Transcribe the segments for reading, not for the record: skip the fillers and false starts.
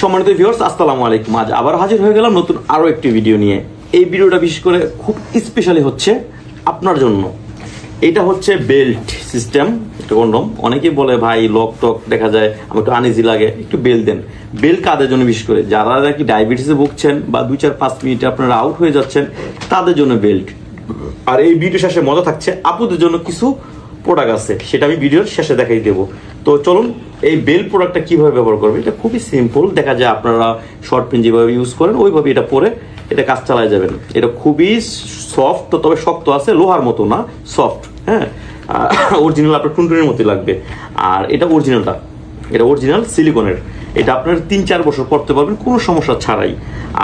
সম্মানিত ভিউয়ার্স, আসসালামু আলাইকুম। আজ আবার হাজির হয়ে গেলাম নতুন আরো একটি ভিডিও নিয়ে। এই ভিডিওটা বিশেষ করে খুব স্পেশালি হচ্ছে আপনার জন্য। এটা হচ্ছে বেল্ট সিস্টেম, একটা কন্ডম। অনেকেই বলে ভাই লক টক দেখা যায়, আমার একটু আনইজি লাগে, একটু বেল্ট দেন। বেল্ট কাদের জন্য? বিশেষ করে যারা নাকি ডায়াবেটিসে ভুগছেন বা 2-4-5 মিনিটে আপনারা আউট হয়ে যাচ্ছেন, তাদের জন্য বেল্ট। আর এই ভিডিও শেষে মজা থাকছে, আপুদের জন্য কিছু প্রোডাক্ট আছে, সেটা আমি ভিডিওর শেষে দেখাই দেবো। তো চলুন, এই বেল প্রোডাক্টটা কিভাবে ব্যবহার করবে। এটা খুবই সিম্পল, দেখা যায় আপনারা শর্ট পেন যেভাবে ইউজ করেন ওইভাবে এটা পরে এটা কাজ চালায় যাবেন। এটা খুবই সফট, তবে শক্ত আছে, লোহার মতো না, সফট। হ্যাঁ, অরিজিনাল আপনার টুনটুনের মতো লাগবে। আর এটা অরিজিনালটা, এটা অরিজিনাল সিলিকনের। এটা আপনার 3-4 বছর পরতে পারবেন কোনো সমস্যা ছাড়াই।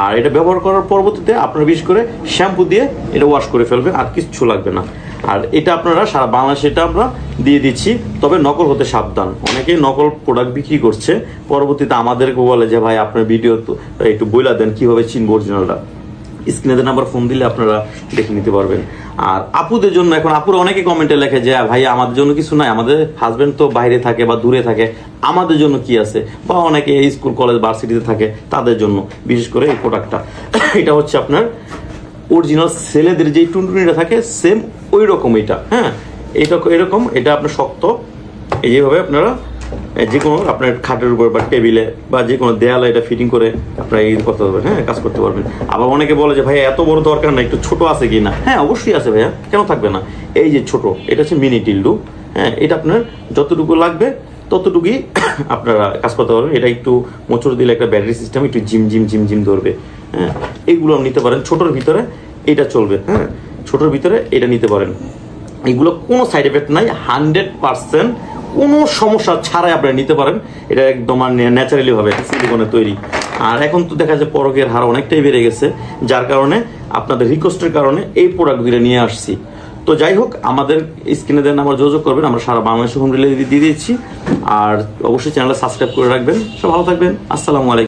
আর এটা ব্যবহার করার পরবর্তীতে আপনারা বিশেষ করে শ্যাম্পু দিয়ে এটা ওয়াশ করে ফেলবেন, আর কিচ্ছু লাগবে না। আর এটা আপনারা সারা বাংলাদেশে এটা আমরা দিয়ে দিচ্ছি, তবে নকল হতে সাবধান। অনেকেই নকল প্রোডাক্ট বিক্রি করছে, পরবর্তীতে আমাদেরকে বলে যে ভাই আপনার ভিডিও তো একটু বইলা দেন কিভাবে চিনবো অরিজিনালটা। স্ক্রিনে নাম্বার ফোন দিলে আপনারা দেখে নিতে পারবেন। আর আপুদের জন্য, এখন আপুরা অনেকে কমেন্টে লেখে যে ভাই আমাদের জন্য কিছু নাই, আমাদের হাজবেন্ড তো বাইরে থাকে বা দূরে থাকে, আমাদের জন্য কি আছে, বা অনেকে স্কুল কলেজ ভার্সিটিতে থাকে, তাদের জন্য বিশেষ করে এই প্রোডাক্টটা। এটা হচ্ছে আপনার অরিজিনাল ছেলেদের যে টুনটুনিটা থাকে সেম ওই রকম এটা। হ্যাঁ, এটা এরকম, এটা আপনার শক্ত। এই যেভাবে আপনারা যে কোনো আপনার খাটের উপর বা টেবিলে বা যে কোনো দেয়ালে এটা ফিটিং করে আপনারা এই করতে পারবেন। হ্যাঁ, কাজ করতে পারবেন। আবার অনেকে বলে যে ভাইয়া এত বড় দরকার না, একটু ছোট আছে কি না। হ্যাঁ, অবশ্যই আছে ভাইয়া, কেন থাকবে না। এই যে ছোট, এটা হচ্ছে মিনি টিল্ডু। হ্যাঁ, এটা আপনার যতটুকু লাগবে ততটুকুই আপনারা কাজ করতে পারবেন। এটা একটু মোচড় দিলে একটা ব্যাটারি সিস্টেম একটু জিম ধরবে। হ্যাঁ, এইগুলো নিতে পারেন। ছোটোর ভিতরে এটা চলবে। হ্যাঁ, ছোটোর ভিতরে এটা নিতে পারেন। এগুলো কোনো সাইড এফেক্ট নাই, 100% কোনো সমস্যা ছাড়াই আপনারা নিতে পারেন। এটা একদম ন্যাচারালি ভাবে সিলিকনের তৈরি। আর এখন তো দেখা যায় পরকের হার অনেকটাই বেড়ে গেছে, যার কারণে আপনাদের রিকোয়েস্টের কারণে এই প্রোডাক্টগুলো নিয়ে আসছি। তো যাই হোক, আমাদের স্ক্রিনে দেন নাম্বার যোগাযোগ করবেন, আমরা সারা বাংলাদেশে হোম ডেলিভারি দিয়ে দিচ্ছি। আর অবশ্যই চ্যানেলটা সাবস্ক্রাইব করে রাখবেন। সব ভালো থাকবেন, আসসালামু আলাইকুম।